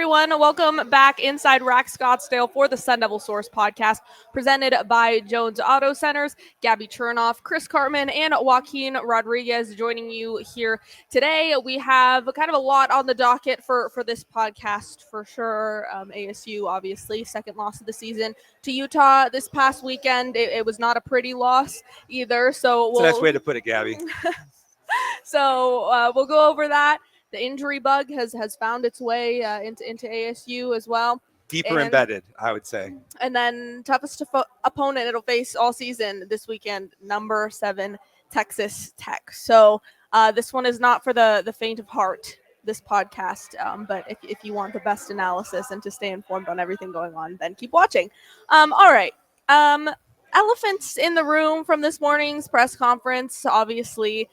everyone. Welcome back inside Rack Scottsdale for the Sun Devil Source podcast, presented by Jones Auto Centers. Gabby Chernoff, Chris Cartman, and Joaquin Rodriguez joining you here today. We have kind of a lot on the docket for this podcast for sure. ASU, obviously, second loss of the season to Utah this past weekend. It was not a pretty loss either. So That's a nice way to put it, Gabby. So we'll go over that. The injury bug has found its way into ASU as well. Deeper embedded, I would say. And then toughest opponent it'll face all season this weekend, number 7 Texas Tech. So this one is not for the faint of heart, this podcast. But if you want the best analysis and to stay informed on everything going on, then keep watching. All right. Elephants in the room from this morning's press conference, obviously.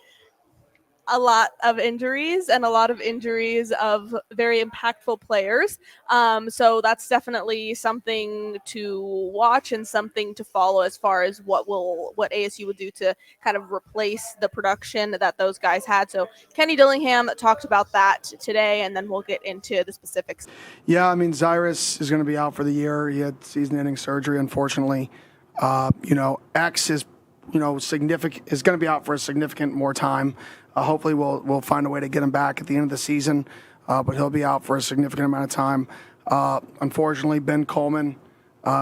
A lot of injuries and a lot of injuries of very impactful players. So that's definitely something to watch and something to follow as far as what ASU would do to kind of replace the production that those guys had. So Kenny Dillingham talked about that today, and then we'll get into the specifics. Yeah, I mean, Cyrus is going to be out for the year. He had season-ending surgery, unfortunately. X is, significant, is going to be out for a significant more time. Hopefully we'll find a way to get him back at the end of the season, but he'll be out for a significant amount of time. Unfortunately, Ben Coleman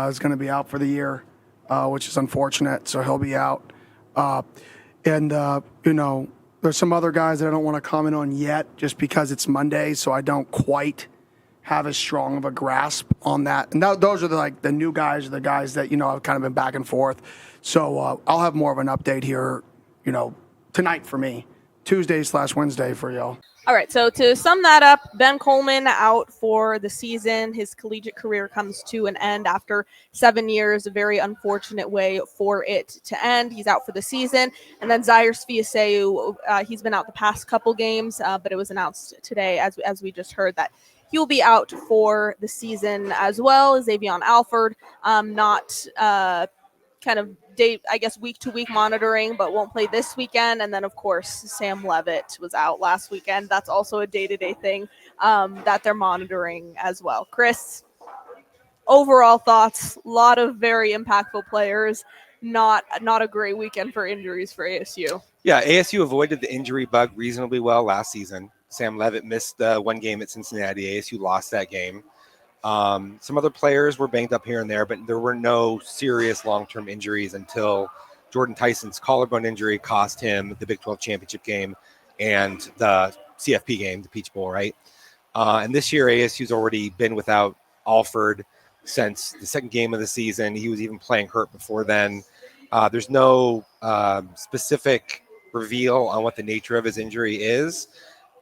is going to be out for the year, which is unfortunate, so he'll be out. There's some other guys that I don't want to comment on yet just because it's Monday, so I don't quite have as strong of a grasp on that. And those are the new guys, the guys that, I've kind of been back and forth. So I'll have more of an update here, tonight for me. Tuesday/Wednesday for y'all. All right, so to sum that up, Ben Coleman out for the season. His collegiate career comes to an end after 7 years, a very unfortunate way for it to end. He's out for the season. And then Zyrus Fiaseu, he's been out the past couple games, but it was announced today, as we just heard, that he will be out for the season as well. Xavion Alford, not kind of week-to-week monitoring, but won't play this weekend. And then, of course, Sam Levitt was out last weekend. That's also a day-to-day thing that they're monitoring as well. Chris, overall thoughts, a lot of very impactful players, not a great weekend for injuries for ASU. Yeah, ASU avoided the injury bug reasonably well last season. Sam Levitt missed one game at Cincinnati. ASU lost that game. Some other players were banged up here and there, but there were no serious long-term injuries until Jordan Tyson's collarbone injury cost him the Big 12 championship game and the CFP game, the Peach Bowl, right? And this year, ASU's already been without Alford since the second game of the season. He was even playing hurt before then. There's no specific reveal on what the nature of his injury is.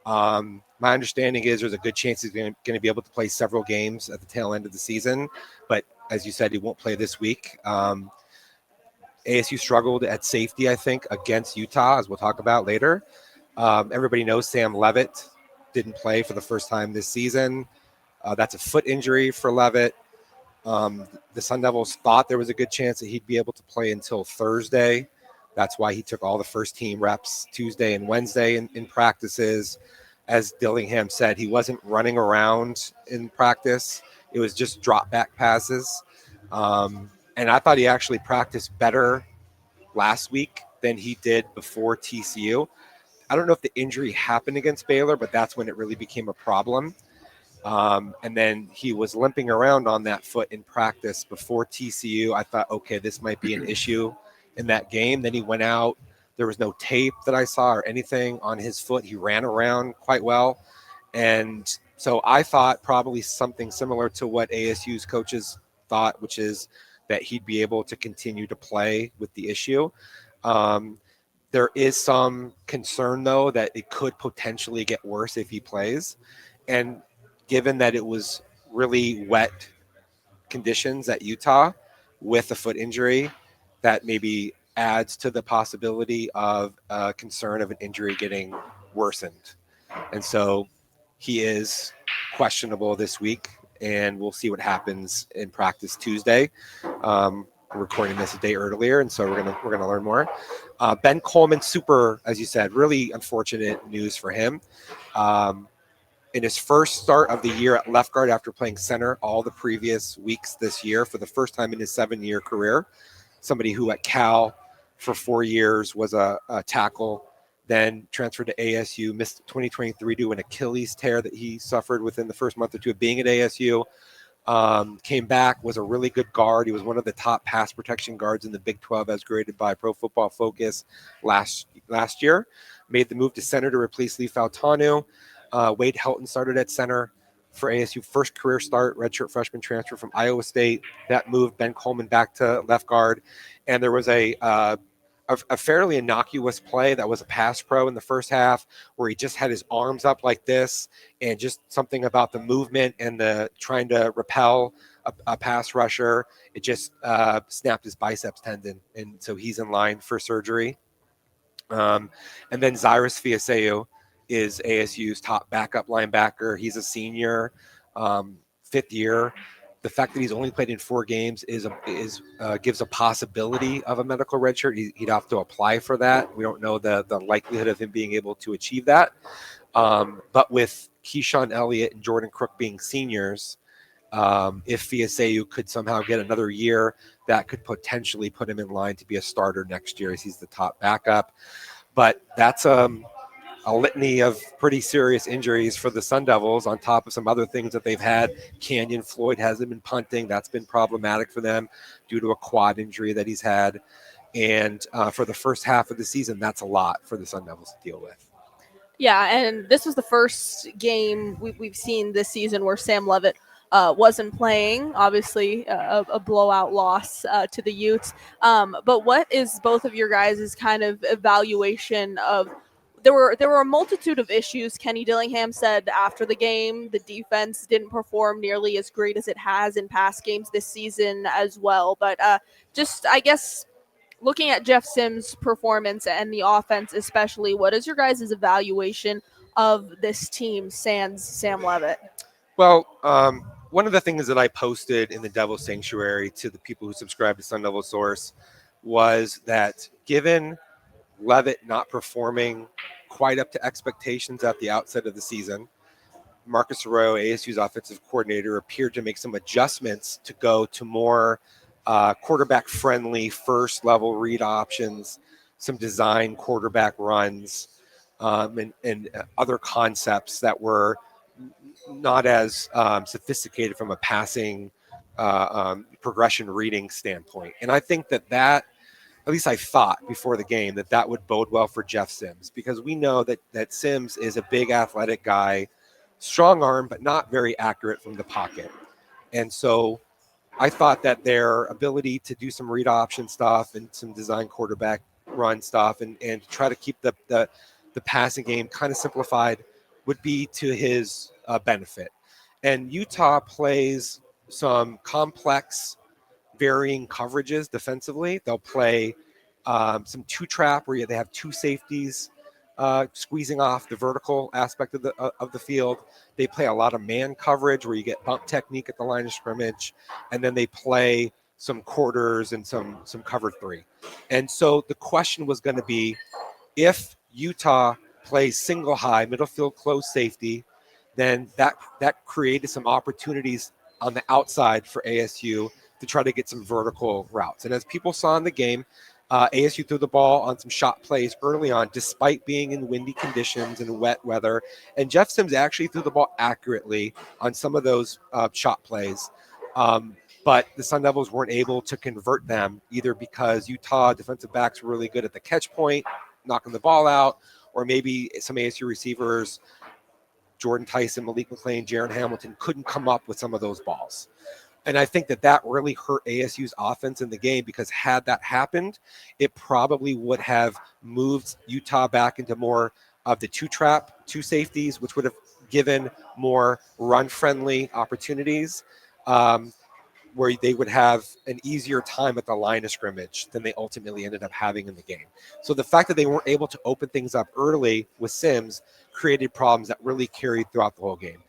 My understanding is there's a good chance he's going to be able to play several games at the tail end of the season. But as you said, he won't play this week. ASU struggled at safety, I think, against Utah, as we'll talk about later. Everybody knows Sam Levitt didn't play for the first time this season. That's a foot injury for Levitt. The Sun Devils thought there was a good chance that he'd be able to play until Thursday. That's why he took all the first team reps Tuesday and Wednesday in practices. As Dillingham said, he wasn't running around in practice. It was just drop back passes. And I thought he actually practiced better last week than he did before TCU. I don't know if the injury happened against Baylor, but that's when it really became a problem. And then he was limping around on that foot in practice before TCU. I thought, okay, this might be an issue in that game. Then he went out. There was no tape that I saw or anything on his foot. He ran around quite well. And so I thought probably something similar to what ASU's coaches thought, which is that he'd be able to continue to play with the issue. There is some concern, though, that it could potentially get worse if he plays. And given that it was really wet conditions at Utah with a foot injury, that maybe adds to the possibility of concern of an injury getting worsened. And so he is questionable this week, and we'll see what happens in practice Tuesday. We're recording this a day earlier, and so we're gonna learn more. Ben Coleman, super, as you said, really unfortunate news for him. In his first start of the year at left guard after playing center all the previous weeks this year for the first time in his 7-year career. Somebody who at Cal for 4 years was a tackle, then transferred to ASU, missed 2023 due to an Achilles tear that he suffered within the first month or two of being at ASU. Came back, was a really good guard. He was one of the top pass protection guards in the Big 12 as graded by Pro Football Focus last year. Made the move to center to replace Lee Fautanu. Wade Helton started at center for ASU. First career start, redshirt freshman transfer from Iowa State. That moved Ben Coleman back to left guard. And there was a fairly innocuous play that was a pass pro in the first half where he just had his arms up like this, and just something about the movement and the trying to repel a pass rusher. It just snapped his biceps tendon, and so he's in line for surgery. And then Cyrus Fiaseu is ASU's top backup linebacker. He's a senior, 5th year. The fact that he's only played in 4 games gives a possibility of a medical redshirt. He'd have to apply for that. We don't know the likelihood of him being able to achieve that. But with Keyshawn Elliott and Jordan Crook being seniors, if Fiaseu could somehow get another year, that could potentially put him in line to be a starter next year as he's the top backup. But that's a litany of pretty serious injuries for the Sun Devils on top of some other things that they've had. Canyon Floyd hasn't been punting. That's been problematic for them due to a quad injury that he's had. And for the first half of the season, that's a lot for the Sun Devils to deal with. Yeah, and this was the first game we've seen this season where Sam Levitt wasn't playing. Obviously, a blowout loss to the Utes. But what is both of your guys' kind of evaluation of? There were a multitude of issues. Kenny Dillingham said after the game the defense didn't perform nearly as great as it has in past games this season as well. But just, I guess, looking at Jeff Sims' performance and the offense especially, what is your guys' evaluation of this team sans Sam Levitt? Well, one of the things that I posted in the Devil's Sanctuary to the people who subscribe to Sun Devil Source was that given Levitt not performing quite up to expectations at the outset of the season, Marcus Arroyo, ASU's offensive coordinator, appeared to make some adjustments to go to more quarterback-friendly first-level read options, some design quarterback runs, and other concepts that were not as sophisticated from a passing progression reading standpoint. And I think that at least I thought before the game that would bode well for Jeff Sims, because we know that Sims is a big athletic guy, strong arm, but not very accurate from the pocket. And so I thought that their ability to do some read option stuff and some design quarterback run stuff and try to keep the passing game kind of simplified would be to his benefit. And Utah plays some complex varying coverages defensively. They'll play some 2-trap where they have 2 safeties squeezing off the vertical aspect of the field. They play a lot of man coverage where you get bump technique at the line of scrimmage, and then they play some quarters and some cover 3. And so the question was going to be, if Utah plays single high middle field close safety, then that created some opportunities on the outside for ASU to try to get some vertical routes. And as people saw in the game, ASU threw the ball on some shot plays early on, despite being in windy conditions and wet weather. And Jeff Sims actually threw the ball accurately on some of those shot plays. But the Sun Devils weren't able to convert them, either because Utah defensive backs were really good at the catch point, knocking the ball out, or maybe some ASU receivers, Jordan Tyson, Malik McClain, Jaron Hamilton, couldn't come up with some of those balls. And I think that really hurt ASU's offense in the game, because had that happened, it probably would have moved Utah back into more of the 2-trap, 2 safeties, which would have given more run-friendly opportunities, where they would have an easier time at the line of scrimmage than they ultimately ended up having in the game. So the fact that they weren't able to open things up early with Sims created problems that really carried throughout the whole game.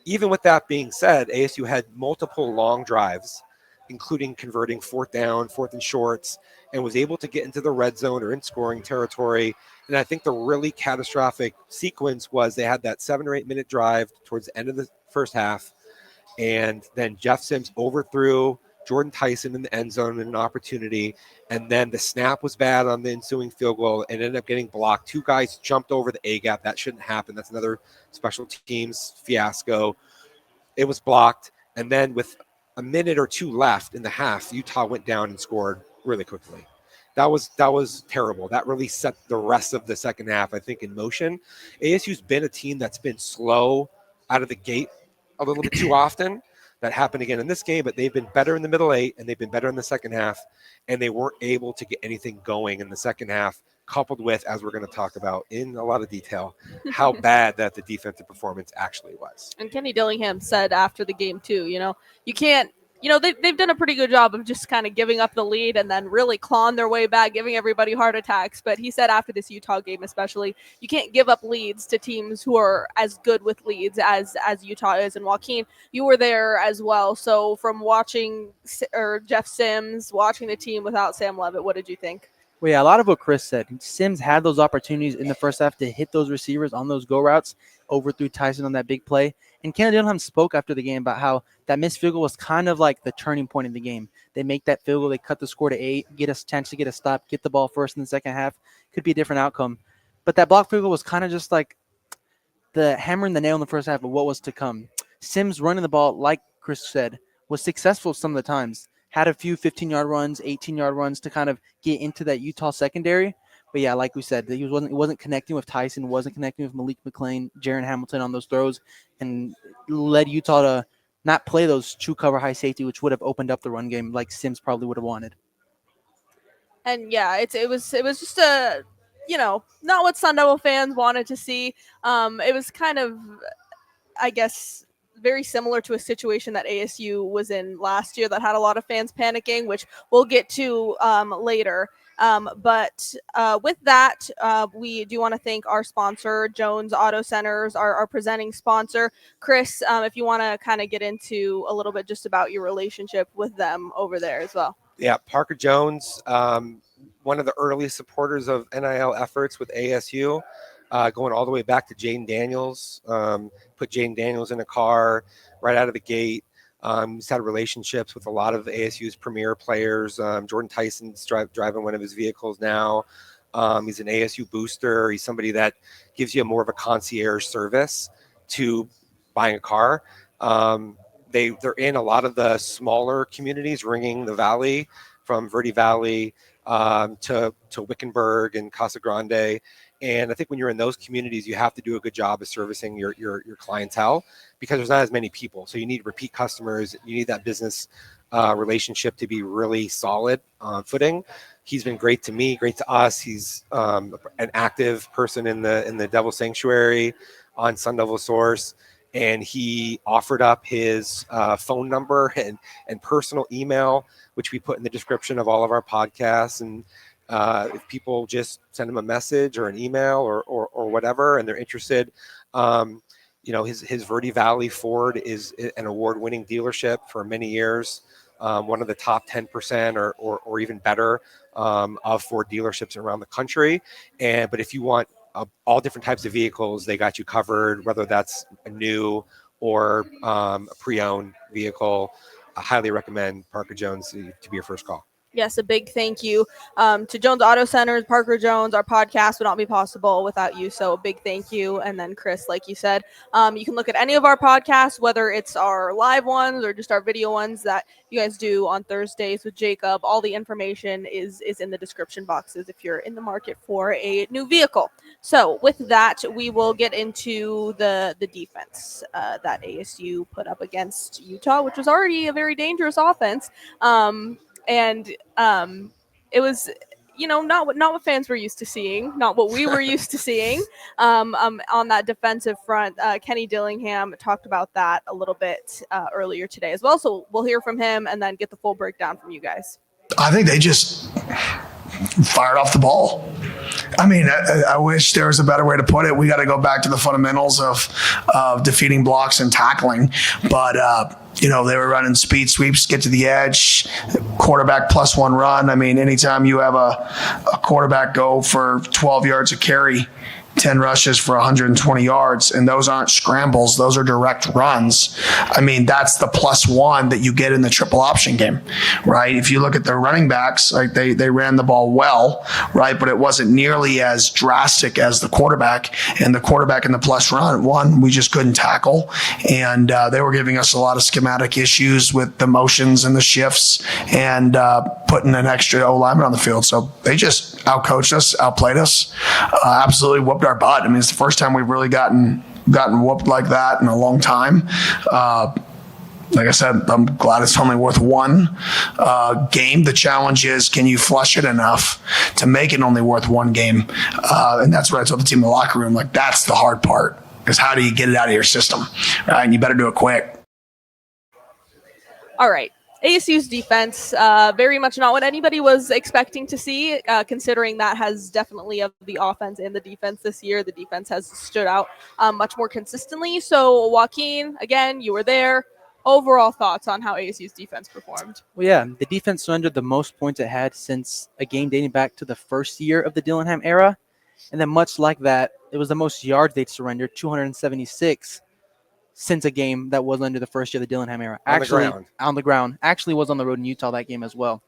Even with that being said, ASU had multiple long drives, including converting 4th down, 4th and shorts, and was able to get into the red zone or in scoring territory And I think the really catastrophic sequence was they had that 7 or 8 minute drive towards the end of the first half. And then Jeff Sims overthrew Jordan Tyson in the end zone in an opportunity. And then the snap was bad on the ensuing field goal and ended up getting blocked. 2 guys jumped over the A gap. That shouldn't happen. That's another special teams fiasco. It was blocked. And then with a minute or 2 left in the half, Utah went down and scored really quickly. That was terrible. That really set the rest of the second half, I think, in motion. ASU's been a team that's been slow out of the gate a little bit too often. That happened again in this game, but they've been better in the middle 8 and they've been better in the second half, and they weren't able to get anything going in the second half, coupled with, as we're going to talk about in a lot of detail, how bad that the defensive performance actually was. And Kenny Dillingham said after the game too, you can't, they've done a pretty good job of just kind of giving up the lead and then really clawing their way back, giving everybody heart attacks. But he said after this Utah game especially, you can't give up leads to teams who are as good with leads as Utah is. And Joaquin, you were there as well. So from watching Jeff Sims, watching the team without Sam Levitt, what did you think? Well, yeah, a lot of what Chris said. Sims had those opportunities in the first half to hit those receivers on those go routes, overthrew Tyson on that big play. And Kenny Dillingham spoke after the game about how that missed field goal was kind of like the turning point in the game. They make that field goal, they cut the score to 8, get a chance to get a stop, get the ball first in the second half. Could be a different outcome. But that block field goal was kind of just like the hammer and the nail in the first half of what was to come. Sims running the ball, like Chris said, was successful some of the times. Had a few 15-yard runs, 18-yard runs to kind of get into that Utah secondary. But, yeah, like we said, he wasn't connecting with Tyson, wasn't connecting with Malik McClain, Jaron Hamilton on those throws, and led Utah to not play those true cover high safety, which would have opened up the run game like Sims probably would have wanted. And, yeah, it was just a, not what Sun Devil fans wanted to see. It was kind of, I guess, very similar to a situation that ASU was in last year that had a lot of fans panicking, which we'll get to later. But with that, we do want to thank our sponsor, Jones Auto Centers, our presenting sponsor. Chris, if you want to kind of get into a little bit just about your relationship with them over there as well. Yeah, Parker Jones, one of the early supporters of NIL efforts with ASU, going all the way back to Jaden Daniels. Put Jaden Daniels in a car right out of the gate. He's had relationships with a lot of ASU's premier players. Jordan Tyson's driving one of his vehicles now. He's an ASU booster. He's somebody that gives you more of a concierge service to buying a car. They're in a lot of the smaller communities ringing the valley, from Verde Valley to Wickenburg and Casa Grande. And I think when you're in those communities, you have to do a good job of servicing your clientele, because there's not as many people. So you need repeat customers. You need that business relationship to be really solid footing. He's been great to me, great to us. He's an active person in the Devil Sanctuary on Sun Devil Source. And he offered up his phone number and personal email, which we put in the description of all of our podcasts. And if people just send him a message or an email or whatever, and they're interested, his Verde Valley Ford is an award-winning dealership for many years, one of the top 10% or even better of Ford dealerships around the country. But if you want all different types of vehicles, they got you covered, whether that's a new or a pre-owned vehicle. I highly recommend Parker Jones to be your first call. Yes, a big thank you to Jones Auto Centers, Parker Jones. Our podcast would not be possible without you, so a big thank you. And then, Chris, like you said, you can look at any of our podcasts, whether it's our live ones or just our video ones that you guys do on Thursdays with Jacob. All the information is in the description boxes if you're in the market for a new vehicle. So with that, we will get into the defense that ASU put up against Utah, which was already a very dangerous offense. And it was, not what fans were used to seeing, not what we were used to seeing on that defensive front. Kenny Dillingham talked about that a little bit earlier today as well. So we'll hear from him and then get the full breakdown from you guys. I think they just fired off the ball. I mean, I wish there was a better way to put it. We got to go back to the fundamentals of defeating blocks and tackling. But, they were running speed sweeps, get to the edge, quarterback +1 run. I mean, anytime you have a quarterback go for 12 yards a carry, 10 rushes for 120 yards, and those aren't scrambles, those are direct runs. I mean, that's the +1 that you get in the triple option game, right? If you look at the running backs, like they ran the ball well, right? But it wasn't nearly as drastic as the quarterback, and the quarterback in the +1, we just couldn't tackle, and they were giving us a lot of schematic issues with the motions and the shifts and putting an extra O-lineman on the field. So they just outcoached us, outplayed us, absolutely whooped our butt. I mean, it's the first time we've really gotten whooped like that in a long time. Like I said, I'm glad it's only worth one game. The challenge is, can you flush it enough to make it only worth one game? And that's what I told the team in the locker room. Like, that's the hard part, is how do you get it out of your system? Right? And you better do it quick. All right. ASU's defense, very much not what anybody was expecting to see, considering that has definitely of the offense and the defense this year. The defense has stood out much more consistently. So, Joaquin, again, you were there. Overall thoughts on how ASU's defense performed? Well, yeah, the defense surrendered the most points it had since a game dating back to the first year of the Dillingham era. And then much like that, it was the most yards they'd surrendered, 276. Since a game that was under the first year of the Dillingham era. On the ground. Actually was on the road in Utah that game as well.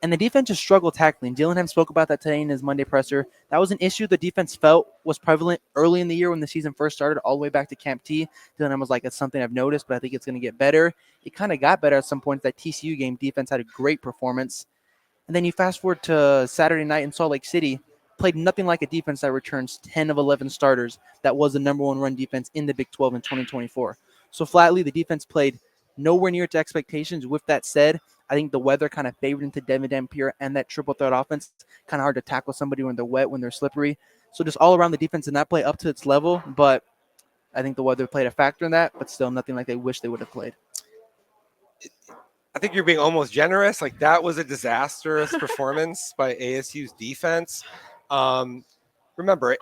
And the defense just struggled tackling. Dillingham spoke about that today in his Monday presser. That was an issue the defense felt was prevalent early in the year when the season first started, all the way back to Camp T. Dillingham was like, it's something I've noticed, but I think it's going to get better. It kind of got better at some point. That TCU game, defense had a great performance. And then you fast forward to Saturday night in Salt Lake City, played nothing like a defense that returns 10 of 11 starters. That was the number one run defense in the Big 12 in 2024. So flatly, the defense played nowhere near to expectations. With that said, I think the weather kind of favored into Devin Dampier and that triple threat offense. Kind of hard to tackle somebody when they're wet, when they're slippery. So just all around, the defense did not play up to its level, but I think the weather played a factor in that, but still nothing like they wish they would have played. I think you're being almost generous. Like, that was a disastrous performance by ASU's defense. Remember,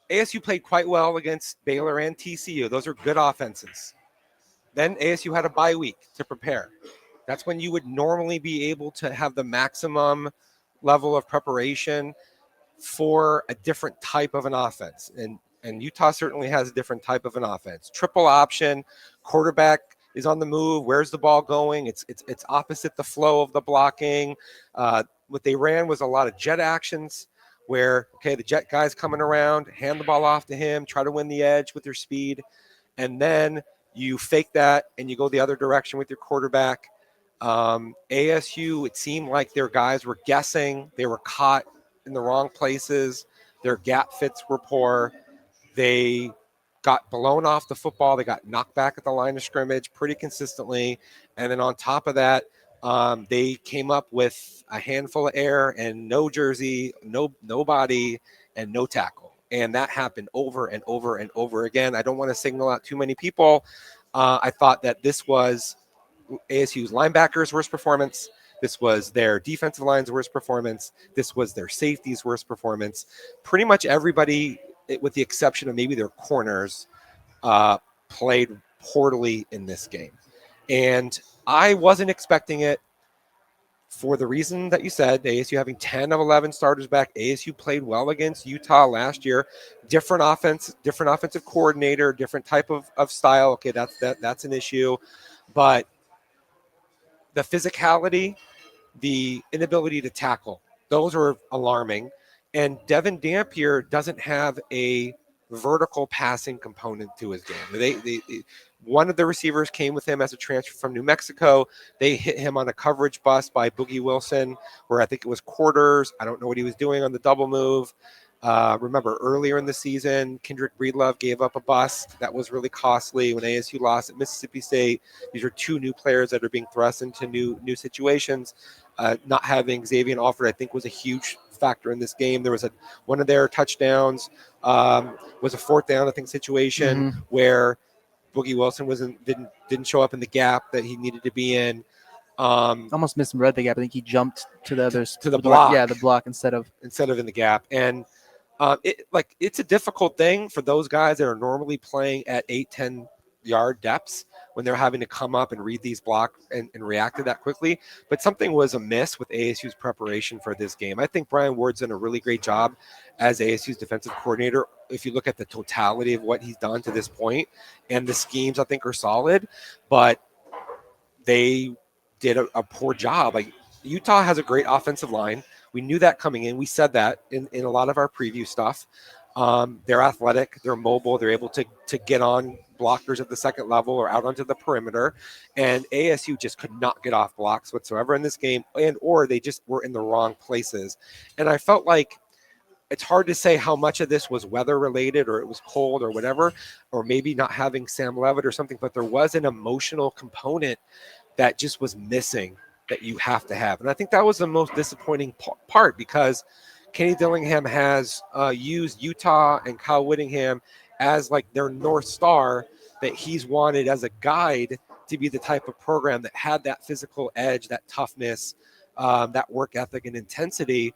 ASU played quite well against Baylor and TCU. Those are good offenses. Then ASU had a bye week to prepare. That's when you would normally be able to have the maximum level of preparation for a different type of an offense. And Utah certainly has a different type of an offense. Triple option, quarterback is on the move. Where's the ball going? It's opposite the flow of the blocking. What they ran was a lot of jet actions where, okay, the jet guy's coming around, hand the ball off to him, try to win the edge with your speed, and then you fake that and you go the other direction with your quarterback. ASU, it seemed like their guys were guessing. They were caught in the wrong places. Their gap fits were poor. They got blown off the football. They got knocked back at the line of scrimmage pretty consistently. And then on top of that, they came up with a handful of air and no jersey, no body, and no tackle. And that happened over and over and over again. I don't want to signal out too many people. I thought that this was ASU's linebackers' worst performance. This was their defensive line's worst performance. This was their safety's worst performance. Pretty much everybody, with the exception of maybe their corners, played poorly in this game. And I wasn't expecting it for the reason that you said, ASU having 10 of 11 starters back. ASU played well against Utah last year. Different offense, different offensive coordinator, different type of style. Okay, that's an issue. But the physicality, the inability to tackle, those are alarming. And Devin Dampier doesn't have a vertical passing component to his game. One of the receivers came with him as a transfer from New Mexico. They hit him on a coverage bust by Boogie Wilson, where I think it was quarters. I don't know what he was doing on the double move. Remember, earlier in the season, Kendrick Breedlove gave up a bust. That was really costly when ASU lost at Mississippi State. These are two new players that are being thrust into new situations. Not having Xavier Alford, I think, was a huge factor in this game. There was one of their touchdowns was a fourth down, I think, situation where Boogie Wilson didn't show up in the gap that he needed to be in. Almost misread the gap. I think he jumped to the others to the block. Yeah, the block instead of in the gap. And it's a difficult thing for those guys that are normally playing at 8-10 yard depths when they're having to come up and read these blocks and react to that quickly. But something was amiss with ASU's preparation for this game. I think Brian Ward's done a really great job as ASU's defensive coordinator. If you look at the totality of what he's done to this point, and the schemes I think are solid, but they did a poor job. Like, Utah has a great offensive line. We knew that coming in. We said that in a lot of our preview stuff. They're athletic, they're mobile, they're able to get on blockers at the second level or out onto the perimeter. And ASU just could not get off blocks whatsoever in this game, or they just were in the wrong places. And I felt like it's hard to say how much of this was weather related or it was cold or whatever, or maybe not having Sam Levitt or something, but there was an emotional component that just was missing that you have to have. And I think that was the most disappointing part, because Kenny Dillingham has used Utah and Kyle Whittingham as like their North Star, that he's wanted as a guide to be the type of program that had that physical edge, that toughness, that work ethic and intensity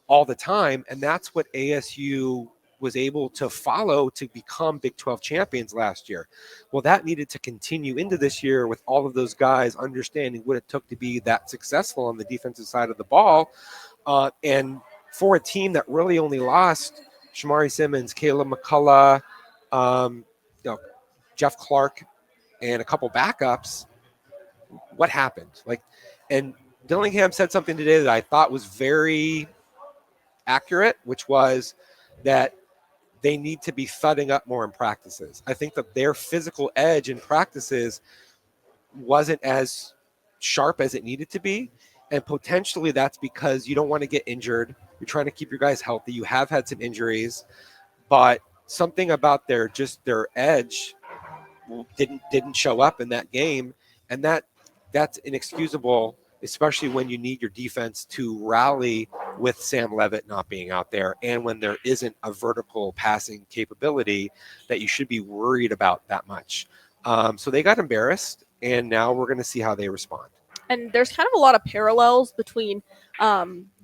all the time. And that's what ASU was able to follow to become Big 12 champions last year. Well, that needed to continue into this year with all of those guys understanding what it took to be that successful on the defensive side of the ball. And for a team that really only lost Shamari Simmons, Caleb McCullough, Jeff Clark, and a couple backups, what happened? And Dillingham said something today that I thought was very accurate, which was that they need to be thudding up more in practices. I think that their physical edge in practices wasn't as sharp as it needed to be. And potentially that's because you don't want to get injured. You're trying to keep your guys healthy. You have had some injuries, but something about their edge didn't show up in that game. And that's inexcusable, especially when you need your defense to rally with Sam Levitt not being out there, and when there isn't a vertical passing capability that you should be worried about that much. So they got embarrassed, and now we're going to see how they respond. And there's kind of a lot of parallels between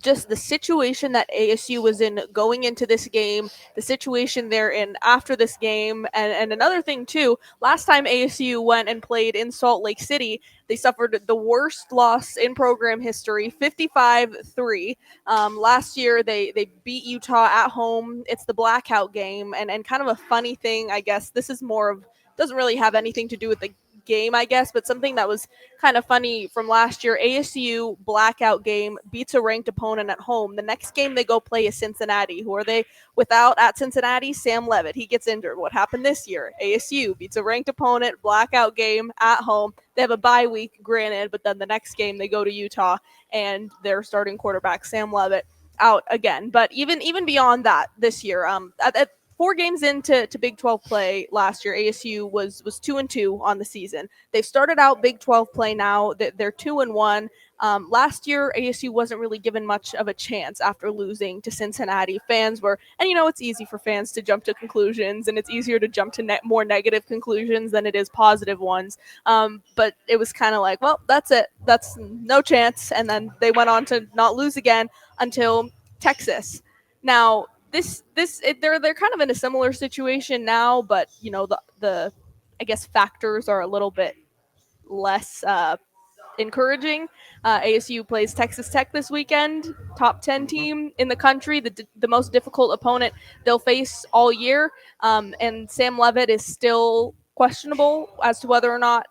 just the situation that ASU was in going into this game, the situation they're in after this game, and another thing too, last time ASU went and played in Salt Lake City, they suffered the worst loss in program history, 55-3. Last year, they beat Utah at home. It's the blackout game, and kind of a funny thing, I guess, this is more of, doesn't really have anything to do with the game, I guess, but something that was kind of funny from last year, ASU blackout game beats a ranked opponent at home. The next game they go play is Cincinnati. Who are they without at Cincinnati? Sam Levitt. He gets injured. What happened this year? ASU beats a ranked opponent, blackout game at home. They have a bye week, granted, but then the next game they go to Utah and their starting quarterback, Sam Levitt, out again. But even beyond that, this year, at 4 games into Big 12 play last year, ASU was 2-2 on the season. They've started out Big 12 play now. They're 2-1. Last year, ASU wasn't really given much of a chance after losing to Cincinnati. Fans were, and it's easy for fans to jump to conclusions, and it's easier to jump to more negative conclusions than it is positive ones. But it was kind of like, well, that's it. That's no chance. And then they went on to not lose again until Texas. Now, they're kind of in a similar situation now, but the I guess factors are a little bit less encouraging. ASU plays Texas Tech this weekend, top 10 team in the country, the most difficult opponent they'll face all year. And Sam Levitt is still questionable as to whether or not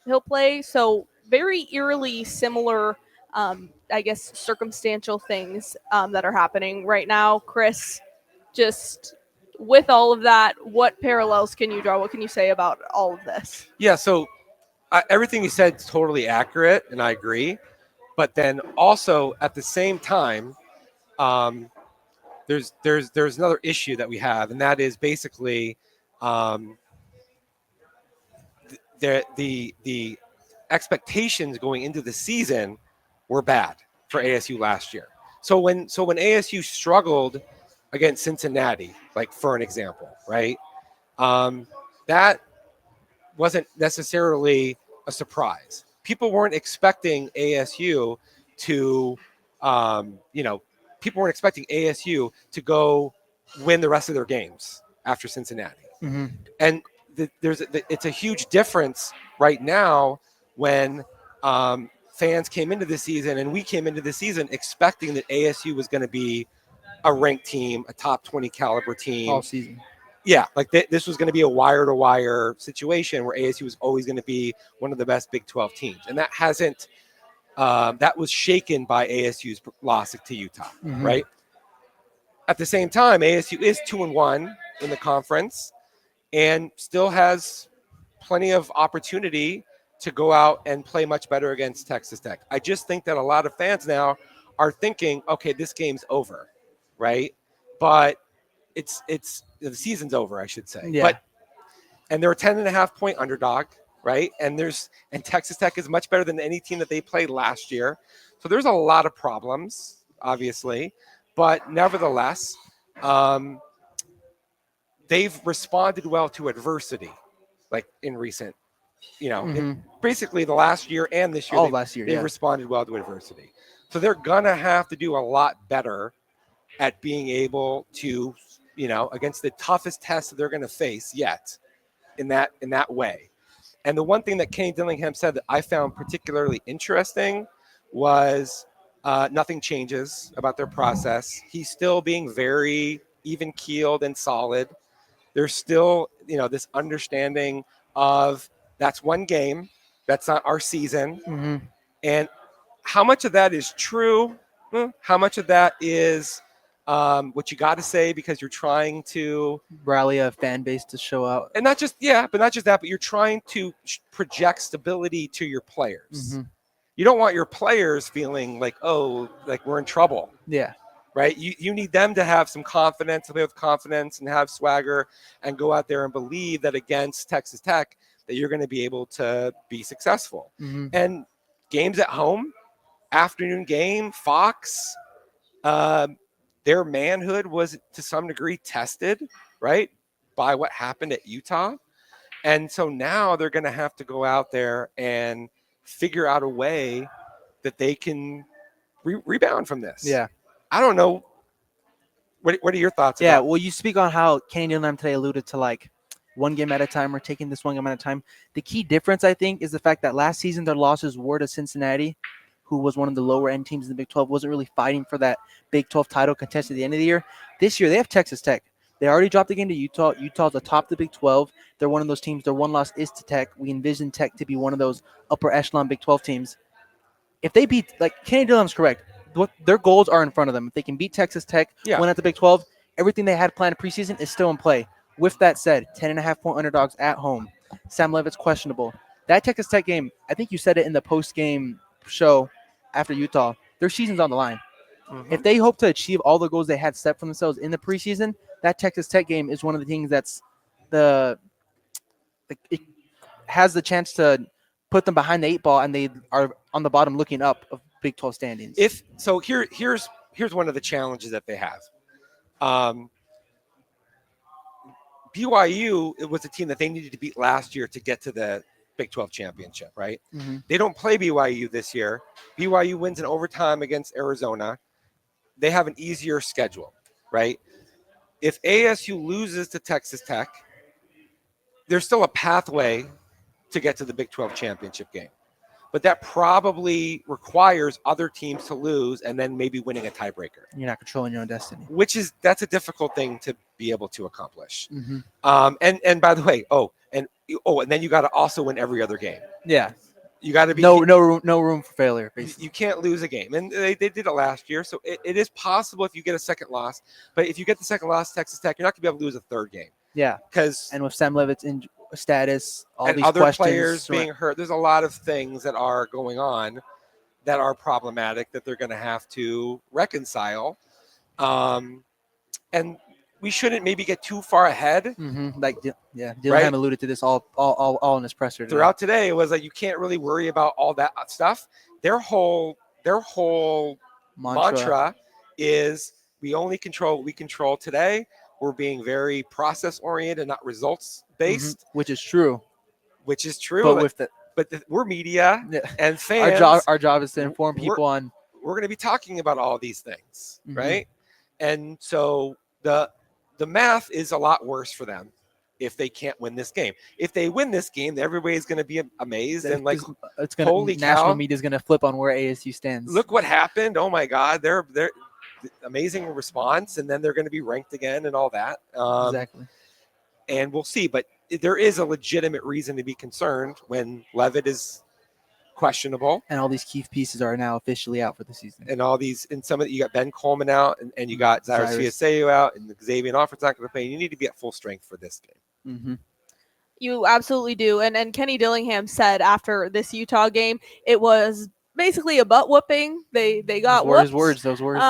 he'll play. So very eerily similar, I guess, circumstantial things that are happening right now. Chris, just with all of that, what parallels can you draw? What can you say about all of this? Yeah, so everything you said is totally accurate, and I agree. But then also at the same time, there's another issue that we have, and that is basically the expectations going into the season were bad for ASU last year. So when ASU struggled against Cincinnati, like for an example, right? That wasn't necessarily a surprise. people weren't expecting ASU to, people weren't expecting ASU to go win the rest of their games after Cincinnati. Mm-hmm. And it's a huge difference right now when fans came into the season and we came into the season expecting that ASU was going to be a ranked team, a top 20 caliber team All season. Yeah, like this was going to be a wire-to-wire situation where ASU was always going to be one of the best Big 12 teams, and that hasn't. That was shaken by ASU's loss to Utah, right? At the same time, ASU is 2-1 in the conference, and still has plenty of opportunity to go out and play much better against Texas Tech. I just think that a lot of fans now are thinking, okay, this game's over, right? But it's the season's over, I should say. Yeah. And they're a 10.5-point underdog, right? And Texas Tech is much better than any team that they played last year. So there's a lot of problems, obviously, but nevertheless, they've responded well to adversity, like in recent, basically the last year and this year. They've responded well to adversity. So they're gonna have to do a lot better at being able to, against the toughest test that they're going to face yet in that way. And the one thing that Kenny Dillingham said that I found particularly interesting was nothing changes about their process. He's still being very even-keeled and solid. There's still, this understanding of that's one game, that's not our season. And how much of that is true? How much of that is what you got to say because you're trying to rally a fan base to show out, and not just that, but you're trying to project stability to your players. You don't want your players feeling like, oh, like we're in trouble. Yeah. Right. You need them to have some confidence, to play with confidence and have swagger and go out there and believe that against Texas Tech that you're going to be able to be successful. And games at home, afternoon game, Fox, their manhood was to some degree tested, right, by what happened at Utah. And so now they're going to have to go out there and figure out a way that they can rebound from this. Yeah. I don't know. What are your thoughts Yeah, about? well, you speak on how Kenny Dillingham today alluded to like one game at a time or taking this one game at a time. The key difference, I think, is the fact that last season their losses were to Cincinnati, who was one of the lower end teams in the Big 12, wasn't really fighting for that Big 12 title contest at the end of the year. This year they have Texas Tech. They already dropped the game to Utah. Utah's atop the Big 12. They're one of those teams. Their one loss is to Tech. We envision Tech to be one of those upper echelon Big 12 teams. If they beat, like Kenny Dillon's correct, their goals are in front of them. If they can beat Texas Tech, win at the Big 12, everything they had planned preseason is still in play. With that said, 10.5-point underdogs at home. Sam Leavitt's questionable. That Texas Tech game, I think you said it in the post-game show after Utah, their season's on the line. If they hope to achieve all the goals they had set for themselves in the preseason, that Texas Tech game is one of the things that's it has the chance to put them behind the 8 ball, and they are on the bottom looking up of Big 12 standings. Here's one of the challenges that they have. BYU, it was a team that they needed to beat last year to get to the Big 12 championship, right? They don't play BYU this year. BYU wins in overtime against Arizona. They have an easier schedule, right? If ASU loses to Texas Tech, there's still a pathway to get to the Big 12 championship game. But that probably requires other teams to lose and then maybe winning a tiebreaker. You're not controlling your own destiny. That's a difficult thing to be able to accomplish. And by the way, and then you got to also win every other game. Yeah. You got to be no room for failure. Basically. You can't lose a game, and they did it last year. So it is possible if you get a second loss. But if you get the second loss, Texas Tech, you're not going to be able to lose a third game. Yeah, and with Sam Leavitt's status, all and these other questions, players being hurt, there's a lot of things that are going on that are problematic that they're going to have to reconcile. And we shouldn't maybe get too far ahead. Dillingham alluded to this all in his presser today. Throughout today. It was like you can't really worry about all that stuff. Their whole mantra is we only control what we control today. We're being very process oriented, not results based, which is true. But but we're media Yeah. and fans. Our job is to inform people on. We're going to be talking about all these things, Mhm. right? And so the math is a lot worse for them if they can't win this game. If they win this game, everybody's going to be amazed and like, It's gonna holy national cow, media is gonna flip on where ASU stands. look what happened. Oh my God, they're amazing response, and then they're going to be ranked again and all that. Exactly. And we'll see, but there is a legitimate reason to be concerned when Levitt is questionable, And all these key pieces are now officially out for the season. and all these, and some of you got Ben Coleman out, and you got Cyrus Cyrus. Fiaseu out, and Xavier Offert's not going to play. You need to be at full strength for this game. Mm-hmm. You absolutely do. And Kenny Dillingham said after this Utah game, it was basically a butt whooping. They got Those were whooped. his words. Those were his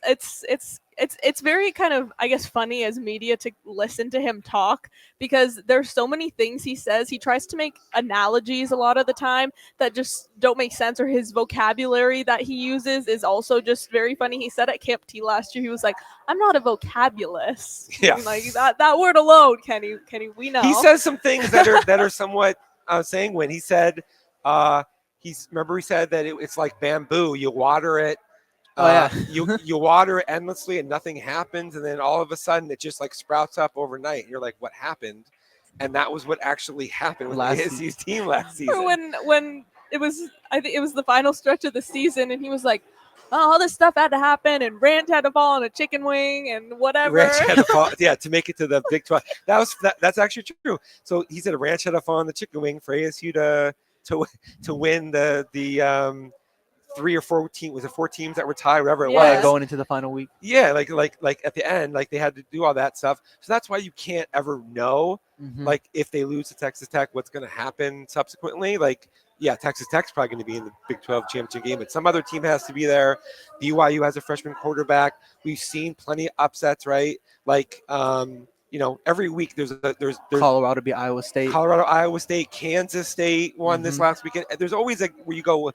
words. It's very kind of, I guess, funny as media to listen to him talk, because there's so many things he says. He tries to make analogies a lot of the time that just don't make sense, or his vocabulary that he uses is also just very funny. He said at Camp T last year, he was like, "I'm not a vocabulist." Yeah. Like that word alone, Kenny, we know. He says some things that are somewhat sanguine. He said, he said that it's like bamboo. You water it. You water it endlessly and nothing happens, and then all of a sudden it just like sprouts up overnight. And you're like, what happened? And that was what actually happened with ASU's team last season. Or when it was, I think it was the final stretch of the season, and he was like, "Oh, all this stuff had to happen, and Rant had to fall on a chicken wing, and whatever." Ranch had to fall, to make it to the Big 12. That's actually true. So he said a ranch had to fall on the chicken wing for ASU to win the 3 or 4 teams. Was it 4 teams that were tied, whatever it was, going into the final week? Yeah, like at the end, like they had to do all that stuff. So that's why you can't ever know, like if they lose to Texas Tech, what's going to happen subsequently. Like, yeah, Texas Tech's probably going to be in the Big 12 championship game, but some other team has to be there. BYU has a freshman quarterback. We've seen plenty of upsets, right? Like, every week there's Colorado beat Iowa State. Iowa State, Kansas State won this last weekend. There's always where you go,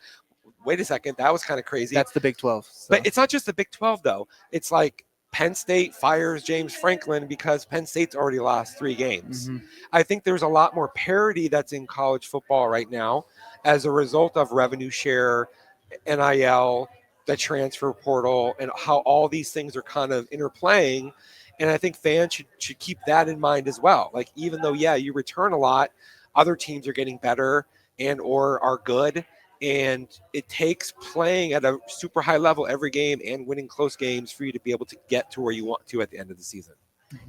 wait a second, that was kind of crazy. That's the Big 12. So. But it's not just the Big 12, though. It's like Penn State fires James Franklin because Penn State's already lost 3 games. I think there's a lot more parity that's in college football right now as a result of revenue share, NIL, the transfer portal, and how all these things are kind of interplaying. And I think fans should keep that in mind as well. Like, even though, you return a lot, other teams are getting better and or are good. And it takes playing at a super high level every game and winning close games for you to be able to get to where you want to at the end of the season.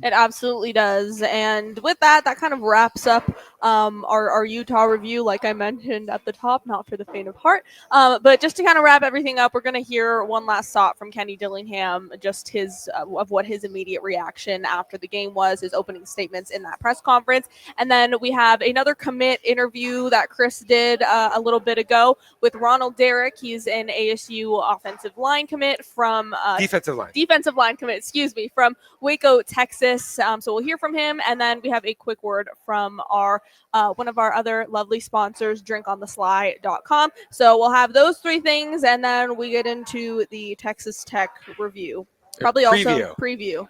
It absolutely does. And with that kind of wraps up our Utah review, like I mentioned at the top, not for the faint of heart. But just to kind of wrap everything up, we're going to hear one last thought from Kenny Dillingham, just his of what his immediate reaction after the game was, his opening statements in that press conference. And then we have another commit interview that Chris did a little bit ago with Ro Derrick. He's an ASU offensive line commit from defensive line commit, from Waco, Texas. So we'll hear from him, and then we have a quick word from our one of our other lovely sponsors, drinkonthesly.com. So we'll have those 3 things, and then we get into the Texas Tech review. Probably also preview.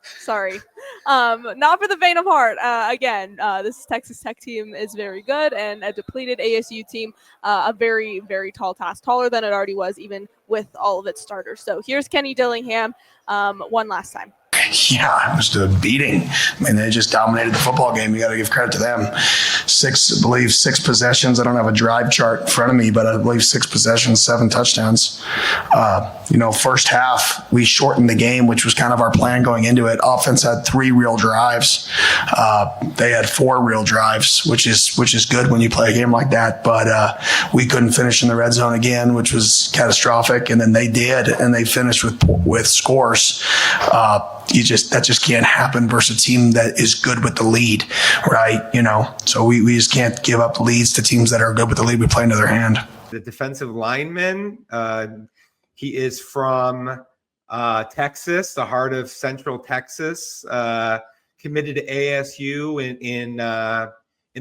Sorry. Not for the faint of heart. Again, this Texas Tech team is very good, and a depleted ASU team, a very, very tall task, taller than it already was, even with all of its starters. So here's Kenny Dillingham one last time. Yeah, it was a beating. I mean, they just dominated the football game. You got to give credit to them. 6 possessions. I don't have a drive chart in front of me, but I believe 6 possessions, 7 touchdowns. First half, we shortened the game, which was kind of our plan going into it. Offense had 3 real drives. They had 4 real drives, which is good when you play a game like that. But we couldn't finish in the red zone again, which was catastrophic. And then they did, and they finished with scores. That just can't happen versus a team that is good with the lead, right? So we just can't give up leads to teams that are good with the lead. We play into their hand. The defensive lineman, he is from Texas, the heart of Central Texas, committed to ASU in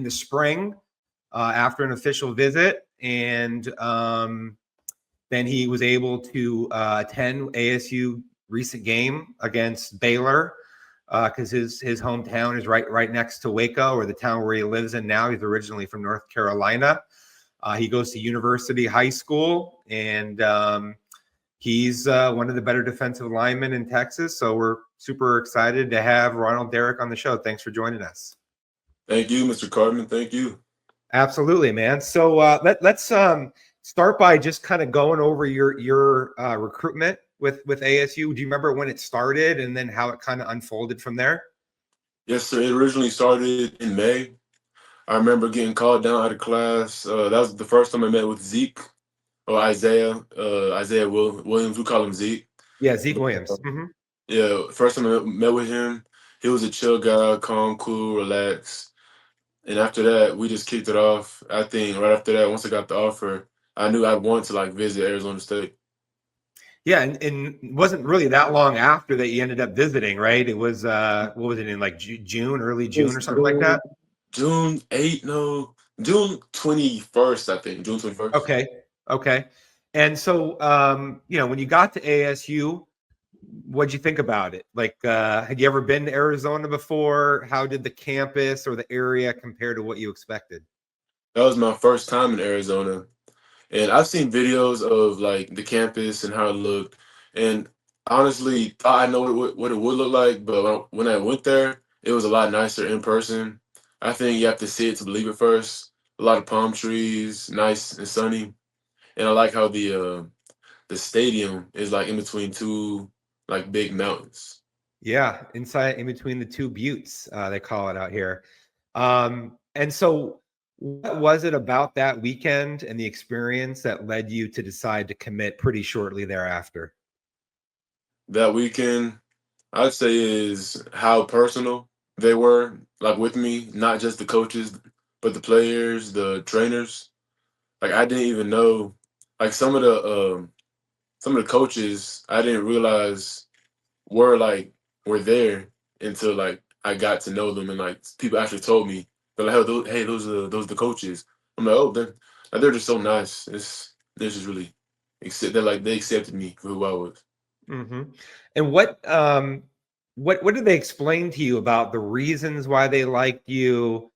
the spring after an official visit, and then he was able to attend ASU recent game against Baylor because his hometown is right next to Waco, or the town where he lives in now. He's originally from North Carolina. He goes to University High School, and he's one of the better defensive linemen in Texas. So we're super excited to have Ro Derrick on the show. Thanks for joining us. Thank you, Mr. Cartman. Thank you. Absolutely, man. So let's start by just kind of going over your recruitment with ASU. Do you remember when it started and then how it kind of unfolded from there? Yes, sir. It originally started in May. I remember getting called down out of class. That was the first time I met with Zeke or Isaiah Williams. We call him Zeke. Yeah, Zeke Williams. Mm-hmm. Yeah, first time I met with him, he was a chill guy, calm, cool, relaxed. And after that, we just kicked it off. I think right after that, once I got the offer, I knew I'd want to visit Arizona State. Yeah, and it wasn't really that long after that you ended up visiting, right? It was what was it in June, early June or something like that? June 8th, no, June 21st, I think. June 21st. Okay. And so when you got to ASU, what'd you think about it? Had you ever been to Arizona before? How did the campus or the area compare to what you expected? That was my first time in Arizona. And I've seen videos of the campus and how it looked. And honestly, thought I know what it would look like, but when I went there, it was a lot nicer in person. I think you have to see it to believe it first. A lot of palm trees, nice and sunny. And I like how the stadium is in between two big mountains. Yeah, inside in between the two buttes, they call it out here. And so what was it about that weekend and the experience that led you to decide to commit pretty shortly thereafter? That weekend, I'd say, is how personal they were, with me, not just the coaches, but the players, the trainers. I didn't even know, some of the coaches I didn't realize were were there until I got to know them, and people actually told me, they're hey, those are the coaches. I'm like, oh, they're just so nice. They're just really they accepted me for who I was. Mm-hmm. And what did they explain to you about the reasons why they liked you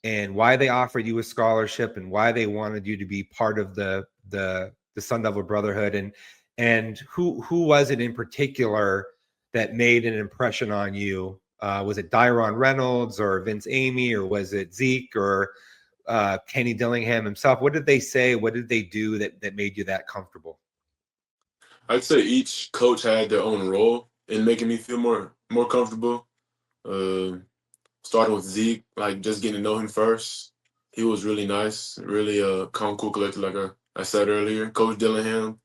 and why they offered you a scholarship and why they wanted you to be part of the Sun Devil Brotherhood, and who was it in particular that made an impression on you? Was it Dyron Reynolds or Vince Amy, or was it Zeke or Kenny Dillingham himself? What did they say? What did they do that made you that comfortable? I'd say each coach had their own role in making me feel more comfortable. Starting with Zeke, just getting to know him first. He was really nice, really calm, cool, collected, I said earlier. Coach Dillingham,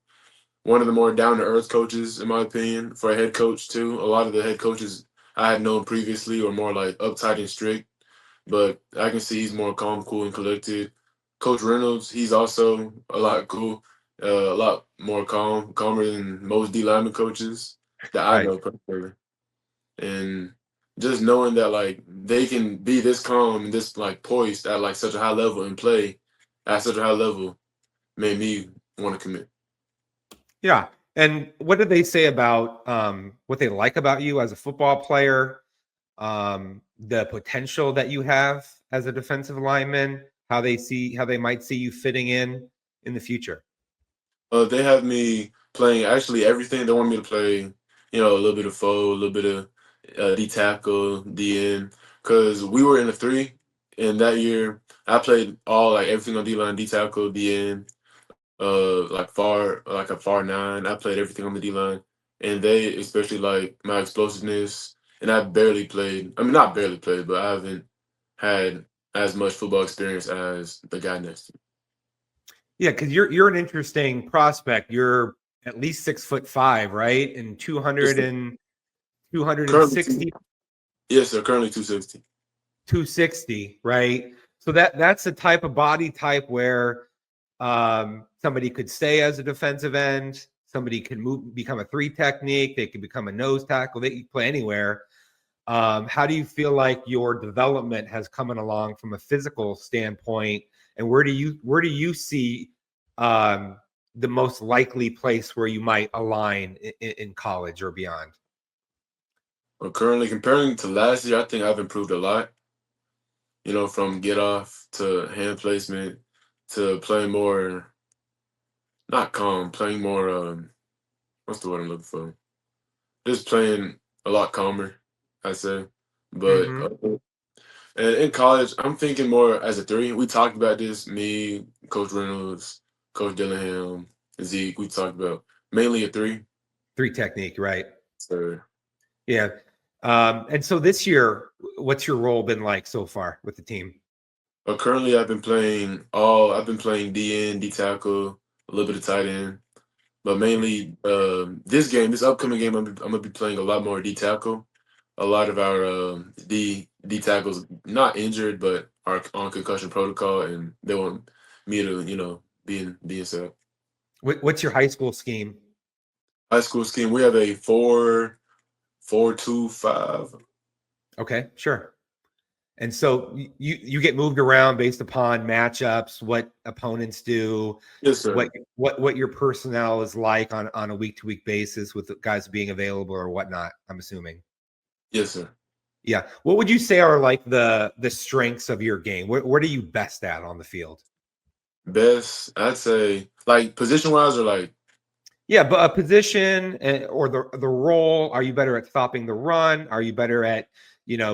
one of the more down-to-earth coaches, in my opinion, for a head coach, too. A lot of the head coaches I had known previously were more uptight and strict, but I can see he's more calm, cool, and collected. Coach Reynolds, he's also a lot cool, a lot more calmer than most D lineman coaches that I know personally. And just knowing that they can be this calm and this poised at such a high level and play at such a high level made me want to commit. Yeah. And what did they say about what they like about you as a football player, the potential that you have as a defensive lineman, how they might see you fitting in the future? They have me playing actually everything. They want me to play, a little bit of foe, a little bit of D tackle, DN, because we were in a 3, and that year I played all everything on D line, D tackle, DN, a far 9. I played everything on the D line, and they especially my explosiveness. And I barely played. I mean, not barely played, but I haven't had as much football experience as the guy next to me. Yeah, because you're an interesting prospect. You're at least 6'5", right? And 260. Yes, sir. Currently 260. 260, right? So that's the type of body type where somebody could stay as a defensive end, somebody could become a 3 technique, they could become a nose tackle, they could play anywhere. How do you feel like your development has come along from a physical standpoint, and where do you see the most likely place where you might align in college or beyond? But currently, comparing to last year, I think I've improved a lot. You know, from get off to hand placement to playing more, not calm, playing more. What's the word I'm looking for? Just playing a lot calmer, I say. But Mm-hmm. and in college, I'm thinking more as a three. We talked about this. Me, Coach Reynolds, Coach Dillingham, Zeke. We talked about mainly a three. 3 technique, right? So Yeah. And so this year, what's your role been like so far with the team? but currently, I've been playing all. I've been playing DN, D tackle, a little bit of tight end, but mainly this upcoming game, I'm gonna be playing a lot more D tackle. A lot of our D tackles not injured, but are on concussion protocol, and they want me to be in set up. What's your high school scheme? High school scheme, we have a 4-4-2-5. Okay, sure. And so you get moved around based upon matchups, what opponents do, Yes, sir. what your personnel is like on a week-to-week basis with the guys being available or whatnot, I'm assuming. Yes, sir. Yeah. What would you say are like the strengths of your game? What are you best at on the field? Best, I'd say, like position wise, or like Yeah, but a position or the role. Are you better at stopping the run? Are you better at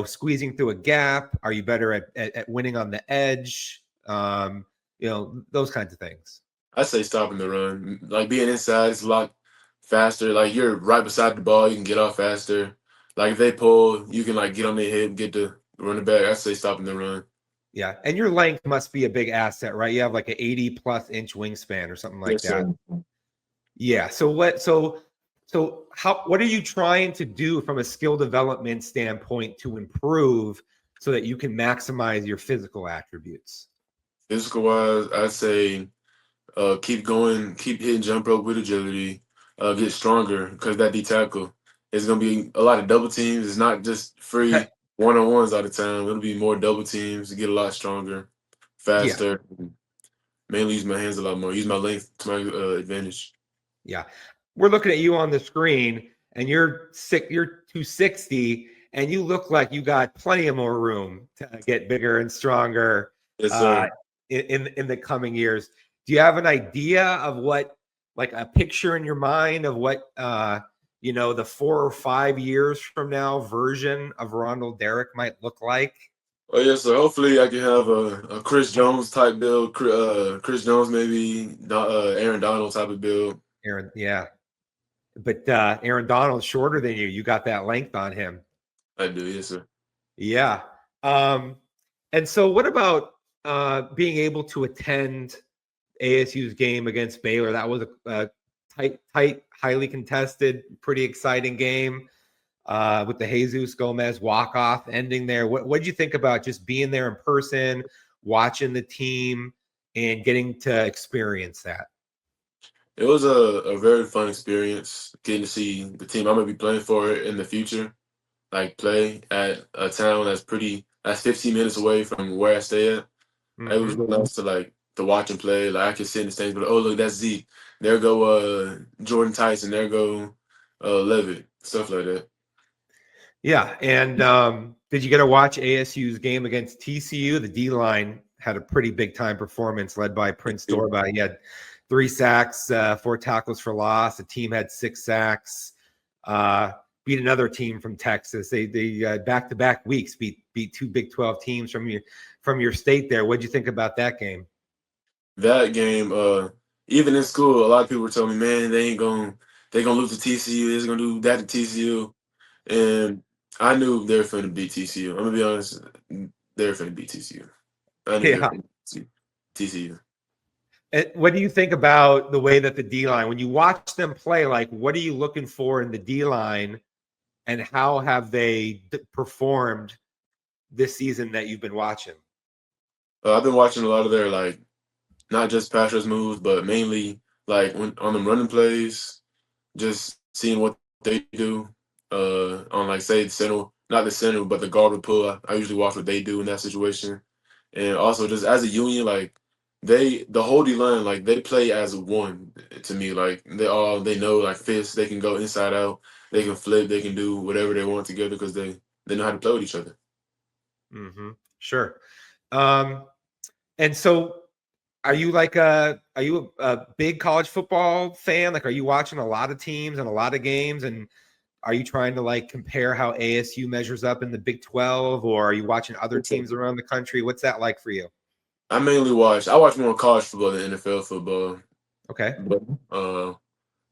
squeezing through a gap? Are you better at winning on the edge? Those kinds of things. I'd say stopping the run. Like being inside is a lot faster. Like you're right beside the ball, you can get off faster. Like if they pull, you can like get on their hip, get the running back. I'd say stopping the run. Yeah, and your length must be a big asset, right? You have like an 80+ inch wingspan or something like Yes, that. sir. Yeah. What are you trying to do from a skill development standpoint to improve so that you can maximize your physical attributes? Physical wise, I'd say keep going, keep hitting jump rope with agility, get stronger because that D tackle is gonna be a lot of double teams. It's not just free one-on-ones all the time. It'll be more double teams to get a lot stronger, Yeah. faster. Mainly use my hands a lot more. Use my length to my advantage. Yeah. We're looking at you on the screen and you're 260 and you look like you got plenty of more room to get bigger and stronger Yes, sir. in the coming years. Do you have an idea of what, like a picture in your mind of what the 4 or 5 years from now version of Ro Derrick might look like? Oh yes, sir. Hopefully, I can have a Chris Jones type build. Chris Jones, maybe Aaron Donald type of build. Aaron, yeah. But Aaron Donald's shorter than you. You got that length on him. I do, yes, sir. Yeah. And so what about being able to attend ASU's game against Baylor? That was a tight, highly contested, pretty exciting game with the Jesus Gomez walk-off ending there. What did you think about just being there in person, watching the team, and getting to experience that? It was a very fun experience getting to see the team I'm gonna be playing for in the future, like play at a town that's 15 minutes away from where I stay at. It was Mm-hmm. really nice to watch and play. Like I could sit in the stands, but oh look, that's Zeke. There go Jordan Tyson. There go Levitt. Stuff like that. Yeah, and did you get to watch ASU's game against TCU? The D line had a pretty big time performance, led by Prince Dorba. He had 3 sacks, 4 tackles for loss. The team had 6 sacks. Beat another team from Texas. They back-to-back weeks beat 2 Big 12 teams from your state there. What did you think about that game? That game, even in school, a lot of people were telling me, man, they gonna lose to TCU. They're gonna do that to TCU, and I knew they were finna beat TCU. I'm gonna be honest, they were finna beat TCU. I knew they were Yeah. finna beat TCU. And what do you think about the way that the D line, when you watch them play, like what are you looking for in the D line, and how have they performed this season that you've been watching? I've been watching a lot of their not just pass rush moves, but mainly when on them running plays, just seeing what they do on say the center, not the center, but the guard would pull. I usually watch what they do in that situation, and also just as a union, the whole D line they play as one. to me. Like they know like fists. They can go inside out. They can flip. They can do whatever they want together because they know how to play with each other. Mm-hmm. Sure. And so are you a big college football fan? Like, are you watching a lot of teams and a lot of games? And are you trying to like compare how ASU measures up in the Big 12, or are you watching other teams around the country? What's that like for you? I watch more college football than NFL football. Okay. But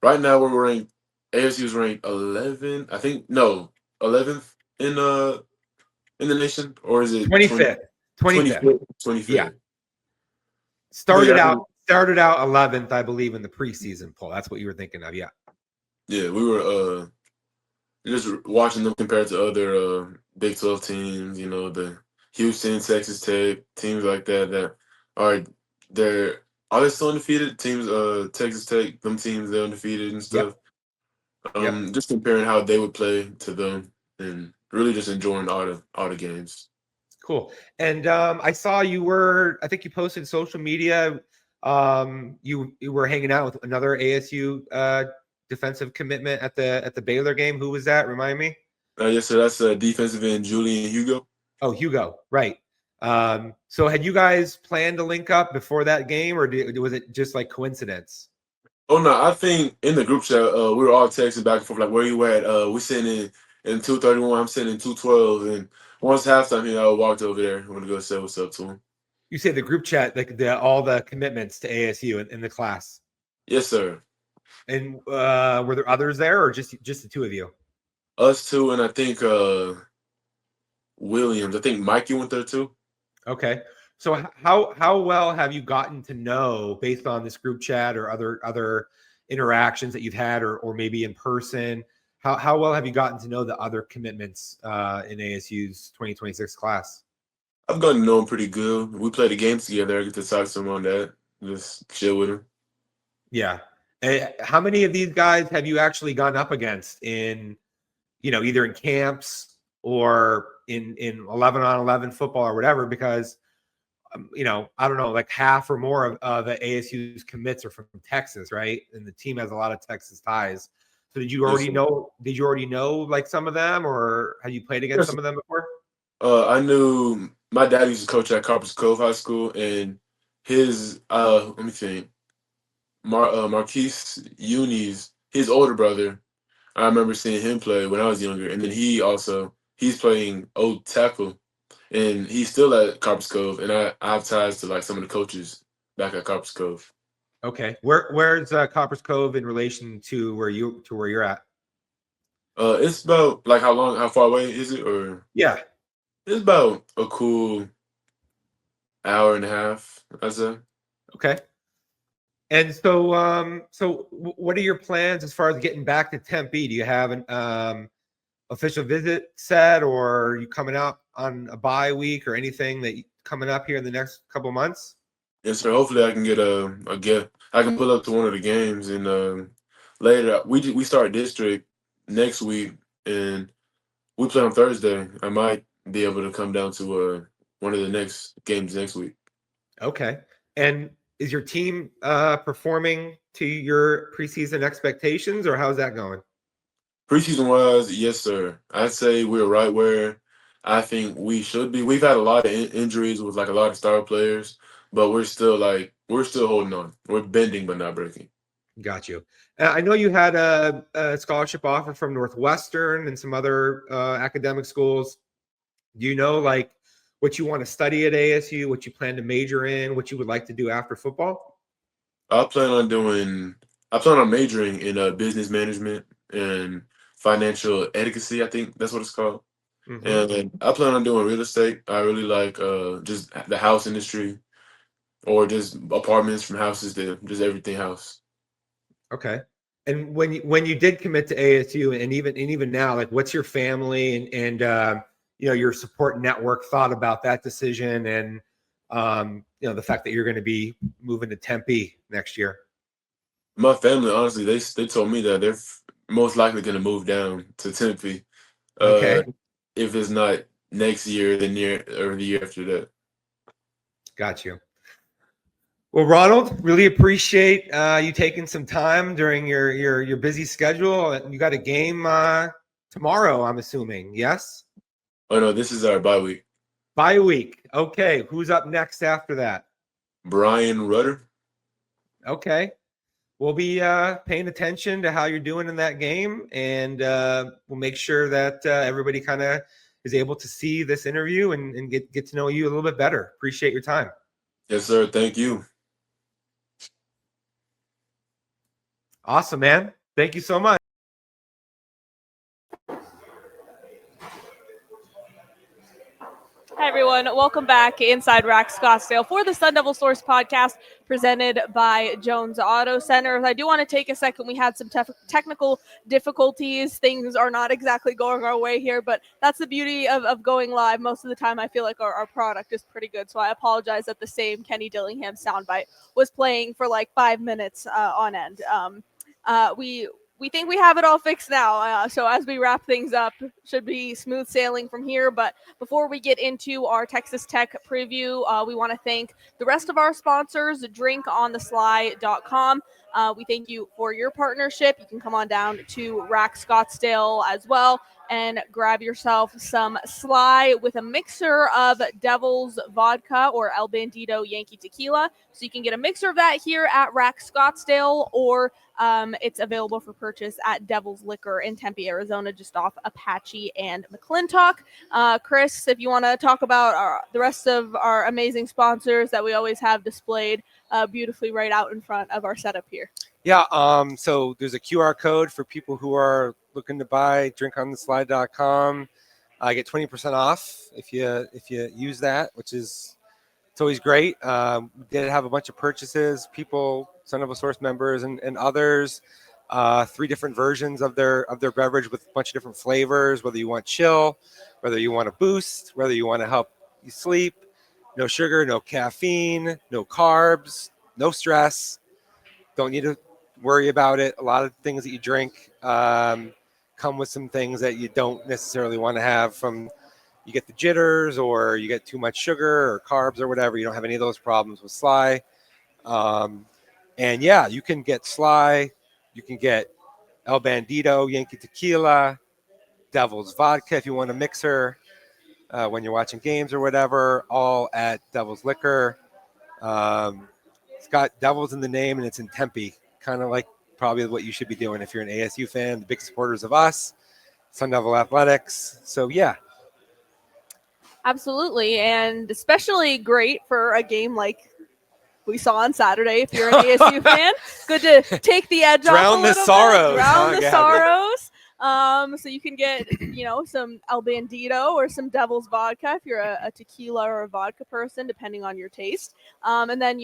right now we're ranked. ASU is ranked 11. I think 11th in the nation, or is it 25th. 25th? 25th. Yeah. But Started out 11th, I believe, in the preseason poll. That's what you were thinking of. Yeah. Yeah, we were just watching them compared to other Big 12 teams, the Houston, Texas Tech, teams like that are they still undefeated? Teams Texas Tech, them teams they're undefeated and stuff. Yep. Just comparing how they would play to them and really just enjoying all the games. Cool. And I saw I think you posted social media. You were hanging out with another ASU defensive commitment at the Baylor game. Who was that? Remind me. Yes, so that's defensive end Julian Hugo. Oh, Hugo, right. So had you guys planned to link up before that game, or was it just like coincidence? Oh no, I think in the group chat we were all texting back and forth like, where you at? We sitting in 231. I'm sitting in 212, and once halftime here, I walked over there. I want to go say what's up to him. You say the group chat, like all the commitments to ASU in the class. Yes, sir. And were there others there, or just the two of you? Us two, and I think Williams. I think Mikey went there too. Okay. So how well have you gotten to know, based on this group chat or other interactions that you've had, or maybe in person? How well have you gotten to know the other commitments in ASU's 2026 class? I've gotten to know him pretty good. We play the games together. I get to talk to him on that. Just chill with him. Yeah. How many of these guys have you actually gone up against in, either in camps or in 11-on-11 football or whatever? Because I don't know, like half or more of the ASU's commits are from Texas, right? And the team has a lot of Texas ties. So did you already know like some of them, or have you played against some of them before? I knew my dad used to coach at Copper's Cove High School, and his let me think, Marquise Uni's his older brother. I remember seeing him play when I was younger, and then he's playing old tackle, and he's still at Copper's Cove, and I have ties to like some of the coaches back at Copper's Cove. Okay, where's Copper's Cove in relation to where you're at? It's about like how far away is it? Or Yeah, it's about a cool hour and a half, I'd say. okay. And so what are your plans as far as getting back to Tempe? Do you have an official visit set, or are you coming up on a bye week or anything that coming up here in the next couple of months? Yes, sir. Hopefully, I can get a gift. I can pull up to one of the games, and later we start district next week, and we play on Thursday. I might be able to come down to one of the next games next week. Okay. And is your team performing to your preseason expectations, or how's that going? Preseason wise, yes, sir. I'd say we're right where I think we should be. We've had a lot of injuries with like a lot of star players, but we're still holding on. We're bending but not breaking. Got you. I know you had a scholarship offer from Northwestern and some other academic schools. Do you know like what you want to study at ASU, what you plan to major in, what you would like to do after football? I plan on majoring in business management and financial etiquette. I think that's what it's called. Mm-hmm. And I plan on doing real estate. I really like just the house industry, or just apartments from houses to just everything house. Okay. And when you did commit to ASU, and even now, like what's your family and your support network thought about that decision, and the fact that you're going to be moving to Tempe next year? My family, honestly, they told me that they're most likely going to move down to Tempe. Okay. If it's not next year, the year after that. Got you. Well, Ronald, really appreciate you taking some time during your busy schedule. You got a game tomorrow, I'm assuming. Yes. Oh no, this is our bye week. Bye week. Okay. Who's up next after that? Brian Rudder. Okay. We'll be paying attention to how you're doing in that game, and we'll make sure that everybody kind of is able to see this interview and get to know you a little bit better. Appreciate your time. Yes, sir. Thank you. Awesome, man. Thank you so much. Hi, everyone. Welcome back inside Rack Scottsdale for the Sun Devil Source podcast presented by Jones Auto Center. I do want to take a second. We had some technical difficulties. Things are not exactly going our way here, but that's the beauty of going live. Most of the time, I feel like our product is pretty good. So I apologize that the same Kenny Dillingham soundbite was playing for like 5 minutes on end. We think we have it all fixed now. So as we wrap things up, should be smooth sailing from here. But before we get into our Texas Tech preview, we want to thank the rest of our sponsors, drinkonthesly.com. We thank you for your partnership. You can come on down to Rack Scottsdale as well and grab yourself some Sly with a mixer of Devil's Vodka or El Bandito Yankee Tequila. So you can get a mixer of that here at Rack Scottsdale, or it's available for purchase at Devil's Liquor in Tempe, Arizona, just off Apache and McClintock. Chris, if you want to talk about the rest of our amazing sponsors that we always have displayed beautifully right out in front of our setup here. Yeah, so there's a QR code for people who are looking to buy drinkonthesly.com. I get 20% off if you use that, which is it's always great. We did have a bunch of purchases, people, Son of a Source members and others, 3 different versions of their beverage with a bunch of different flavors, whether you want chill, whether you want a boost, whether you want to help you sleep. No sugar, no caffeine, no carbs, no stress. Don't need to worry about it. A lot of things that you drink come with some things that you don't necessarily want to have from you get the jitters or you get too much sugar or carbs or whatever. You don't have any of those problems with Sly. And yeah, you can get Sly. You can get El Bandito, Yankee Tequila, Devil's Vodka if you want a mixer when you're watching games or whatever, all at Devil's Liquor. It's got Devils in the name and it's in Tempe, kind of like probably what you should be doing if you're an ASU fan, the big supporters of us, Sun Devil Athletics. So yeah. Absolutely, and especially great for a game like we saw on Saturday. If you're an ASU fan, good to take the edge off a little bit. Drown the sorrows. So you can get, some El Bandito or some Devil's Vodka if you're a tequila or a vodka person, depending on your taste. And then,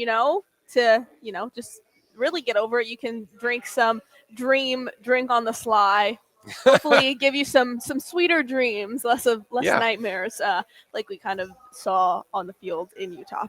just really get over it, you can drink some Drink on the Sly. Hopefully give you some sweeter dreams, less nightmares, like we kind of saw on the field in Utah.